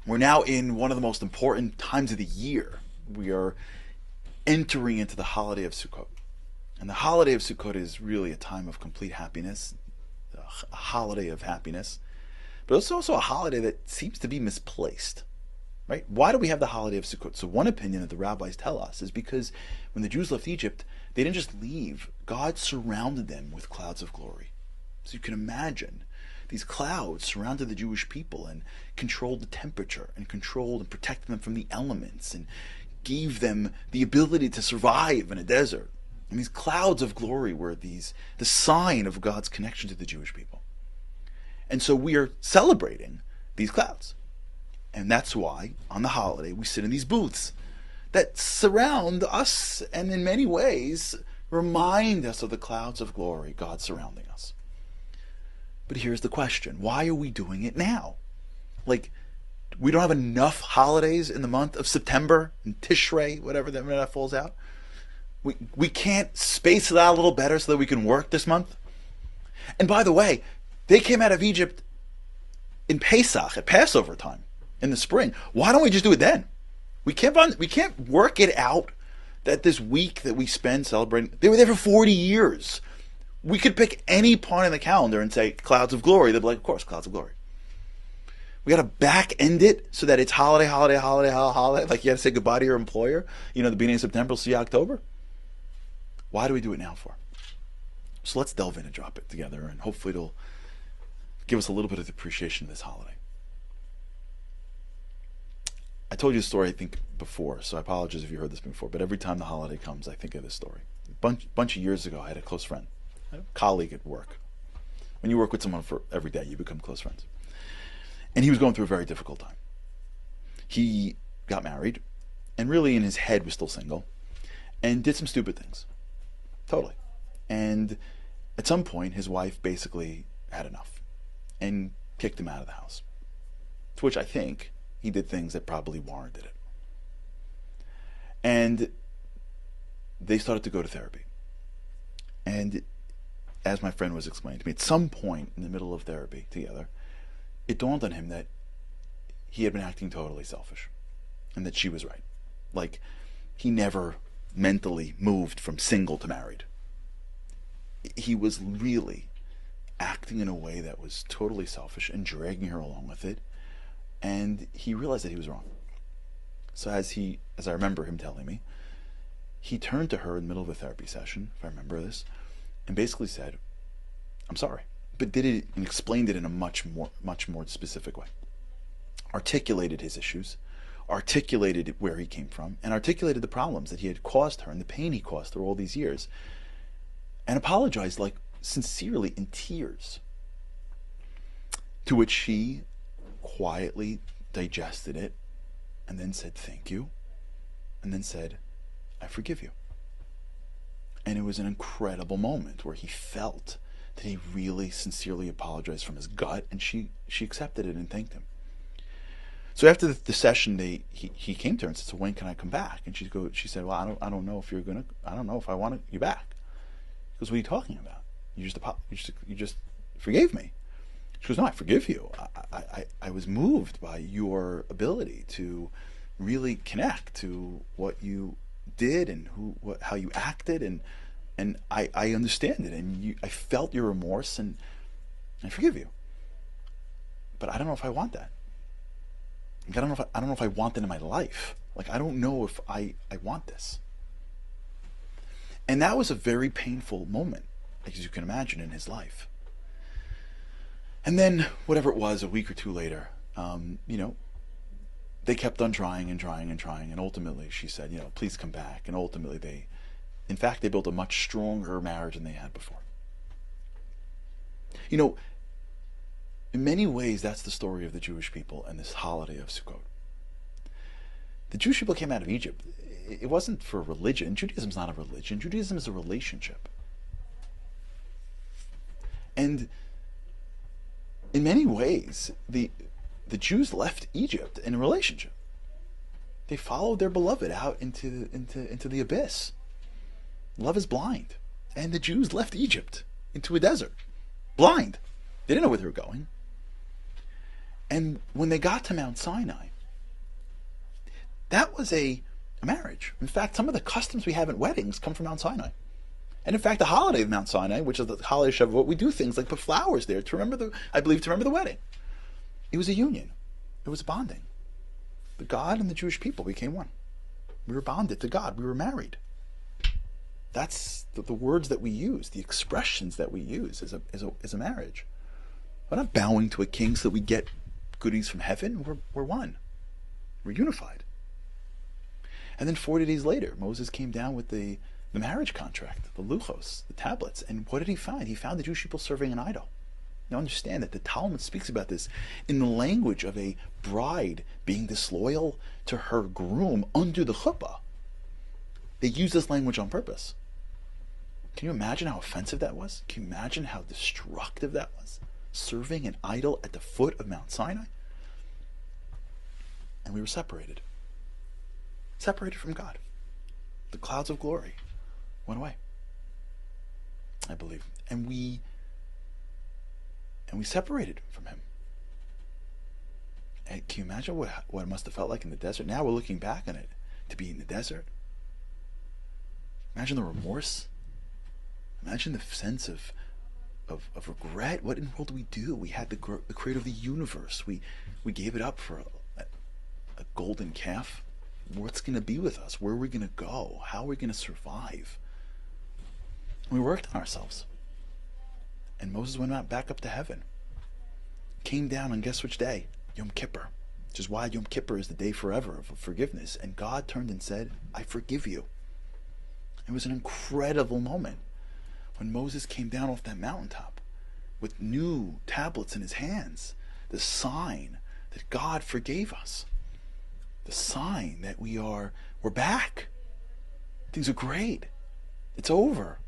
We're now in one of the most important times of the year. We are entering into the holiday of Sukkot. And the holiday of Sukkot is really a time of complete happiness, a holiday of happiness. But it's also a holiday that seems to be misplaced. Right? Why do we have the holiday of Sukkot? So one opinion that the rabbis tell us is because when the Jews left Egypt, they didn't just leave. God surrounded them with clouds of glory. So you can imagine these clouds surrounded the Jewish people and controlled the temperature and controlled and protected them from the elements and gave them the ability to survive in a desert. And these clouds of glory were the sign of God's connection to the Jewish people. And so we are celebrating these clouds. And that's why, on the holiday, we sit in these booths that surround us and in many ways remind us of the clouds of glory, God surrounding us. But here's the question. Why are we doing it now? Like, we don't have enough holidays in the month of September, and Tishrei, whatever that falls out. We can't space it out a little better so that we can work this month? And by the way, they came out of Egypt in Pesach, at Passover time, in the spring. Why don't we just do it then? We can't work it out that this week that we spend celebrating, they were there for 40 years. We could pick any point in the calendar and say clouds of glory. They'd be like, of course, clouds of glory. We got to back end it so that it's holiday. Like you got to say goodbye to your employer. The beginning of September, we'll see you October. Why do we do it now for? So let's delve in and drop it together, and hopefully it'll give us a little bit of appreciation of this holiday. I told you a story, I think, before, so I apologize if you heard this before, but every time the holiday comes, I think of this story. A bunch of years ago, I had a close friend, a colleague at work. When you work with someone for every day, you become close friends. And he was going through a very difficult time. He got married, and really in his head was still single, and did some stupid things. Totally. And at some point, his wife basically had enough and kicked him out of the house. To which I think he did things that probably warranted it. And they started to go to therapy. And as my friend was explaining to me, at some point in the middle of therapy together, it dawned on him that he had been acting totally selfish and that she was right. Like, he never mentally moved from single to married. He was really acting in a way that was totally selfish and dragging her along with it. And he realized that he was wrong. So as I remember him telling me, he turned to her in the middle of a therapy session, if I remember this, and basically said, "I'm sorry," but did it and explained it in a much more specific way. Articulated his issues, articulated where he came from, and articulated the problems that he had caused her and the pain he caused her all these years, and apologized, like, sincerely, in tears. To which she quietly digested it and then said thank you, and then said, "I forgive you." And it was an incredible moment where he felt that he really sincerely apologized from his gut, and she accepted it and thanked him. So after the session, he came to her and said, "So when can I come back?" And she said, "Well, I don't know if you're gonna. I don't know if I want you back." He goes, "What are you talking about? You just forgave me." She goes, "No, I forgive you. I was moved by your ability to really connect to what you did and how you acted, and I understand it, and I felt your remorse, and I forgive you. But I don't know if I want that. Like, I don't know if I want that in my life. Like, I don't know if I want this." And that was a very painful moment, as you can imagine, in his life. And then, whatever it was, a week or two later, they kept on trying and trying and trying, and ultimately she said, "Please come back." And ultimately they built a much stronger marriage than they had before. In many ways, that's the story of the Jewish people and this holiday of Sukkot. The Jewish people came out of Egypt. It wasn't for religion. Judaism's not a religion. Judaism is a relationship. And in many ways, the Jews left Egypt in a relationship. They followed their beloved out into the abyss. Love is blind. And the Jews left Egypt into a desert, blind. They didn't know where they were going. And when they got to Mount Sinai, That was a marriage. In fact, some of the customs we have at weddings come from Mount Sinai. And in fact, the holiday of Mount Sinai, which is the holiday of Shavuot, we do things like put flowers there to remember I believe, to remember the wedding. It was a union. It was bonding. The God and the Jewish people became one. We were bonded to God. We were married. That's the words that we use, the expressions that we use is a marriage. We're not bowing to a king so that we get goodies from heaven. We're one. We're unified. And then 40 days later, Moses came down with the marriage contract, the luchos, the tablets. And what did he find? He found the Jewish people serving an idol. Now understand that the Talmud speaks about this in the language of a bride being disloyal to her groom under the chuppah. They use this language on purpose. Can you imagine how offensive that was? Can you imagine how destructive that was? Serving an idol at the foot of Mount Sinai? And we were separated. Separated from God. The clouds of glory went away, I believe. And we separated from him. And can you imagine what it must have felt like in the desert? Now we're looking back on it, to be in the desert. Imagine the remorse. Imagine the sense of regret. What in the world do we do? We had the creator of the universe. We gave it up for a golden calf. What's going to be with us? Where are we going to go? How are we going to survive? We worked on ourselves. And Moses went back up to heaven. Came down on guess which day? Yom Kippur. Which is why Yom Kippur is the day forever of forgiveness. And God turned and said, I forgive you. It was an incredible moment when Moses came down off that mountaintop with new tablets in his hands. The sign that God forgave us. The sign that we're back. Things are great. It's over.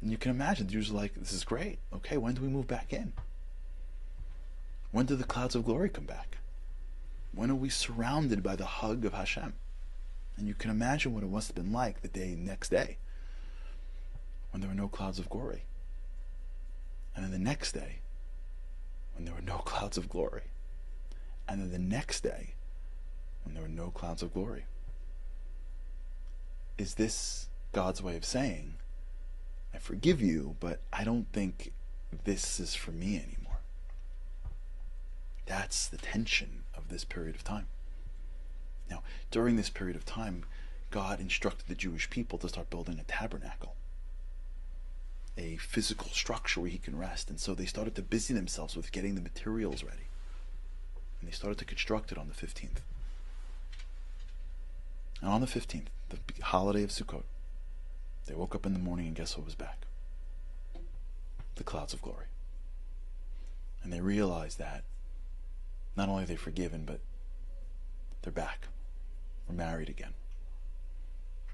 And you can imagine, the Jews are like, this is great. Okay, when do we move back in? When do the clouds of glory come back? When are we surrounded by the hug of Hashem? And you can imagine what it must have been like the next day, when there were no clouds of glory. And then the next day, when there were no clouds of glory. And then the next day, when there were no clouds of glory. Is this God's way of saying, I forgive you, but I don't think this is for me anymore? That's the tension of this period of time. Now, during this period of time, God instructed the Jewish people to start building a tabernacle, a physical structure where he can rest. And so they started to busy themselves with getting the materials ready. And they started to construct it on the 15th. And on the 15th, the holiday of Sukkot, they woke up in the morning and guess what was back? The clouds of glory. And they realized that not only are they forgiven, but they're back. We're married again.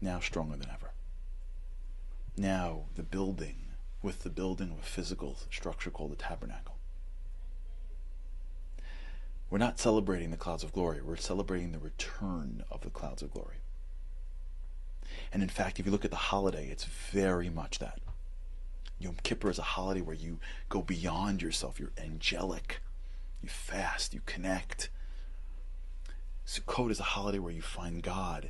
Now stronger than ever. Now the building of a physical structure called the tabernacle. We're not celebrating the clouds of glory. We're celebrating the return of the clouds of glory. And in fact, if you look at the holiday, it's very much that. Yom Kippur is a holiday where you go beyond yourself. You're angelic. You fast. You connect. Sukkot is a holiday where you find God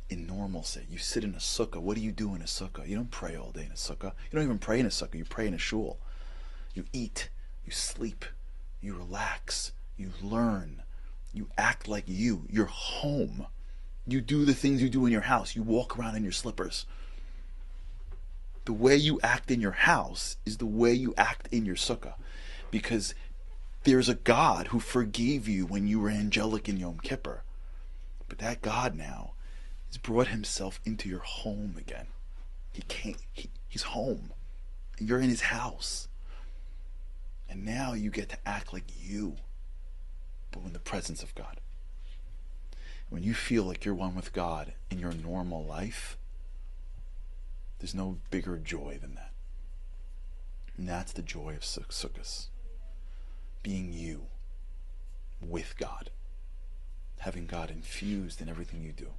in normalcy. You sit in a sukkah. What do you do in a sukkah? You don't pray all day in a sukkah. You don't even pray in a sukkah. You pray in a shul. You eat. You sleep. You relax. You learn. You act like you. You're home. You do the things you do in your house. You walk around in your slippers. The way you act in your house is the way you act in your sukkah. Because there's a God who forgave you when you were angelic in Yom Kippur. But that God now has brought himself into your home again. He's home. And you're in his house. And now you get to act like you, but in the presence of God. When you feel like you're one with God in your normal life, there's no bigger joy than that. And that's the joy of Sukkot. Being you with God. Having God infused in everything you do.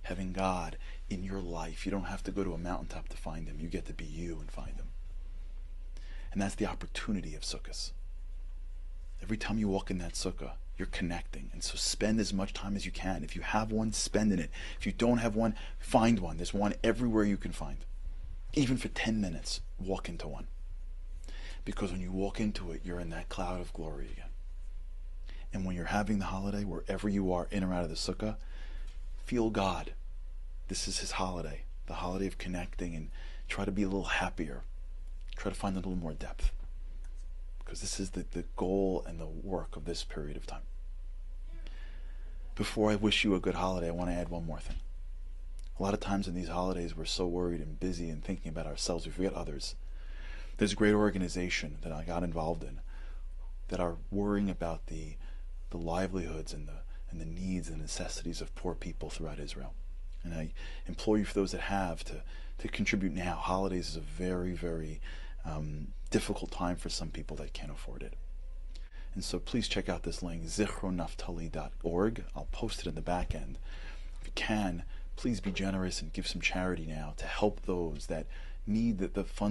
Having God in your life. You don't have to go to a mountaintop to find him. You get to be you and find him. And that's the opportunity of Sukkot. Every time you walk in that sukkah, you're connecting. And so spend as much time as you can. If you have one, spend in it. If you don't have one, find one. There's one everywhere you can find. Even for 10 minutes, walk into one. Because when you walk into it, you're in that cloud of glory again. And when you're having the holiday, wherever you are, in or out of the sukkah, feel God. This is his holiday, the holiday of connecting, and try to be a little happier. Try to find a little more depth. Because this is the goal and the work of this period of time. Before I wish you a good holiday, I want to add one more thing. A lot of times in these holidays, we're so worried and busy and thinking about ourselves, we forget others. There's a great organization that I got involved in that are worrying about the livelihoods and the needs and necessities of poor people throughout Israel. And I implore you, for those that have, to contribute now. Holidays is a very, very difficult time for some people that can't afford it. And so please check out this link, zichronaftali.org. I'll post it in the back end. If you can, please be generous and give some charity now to help those that need the funds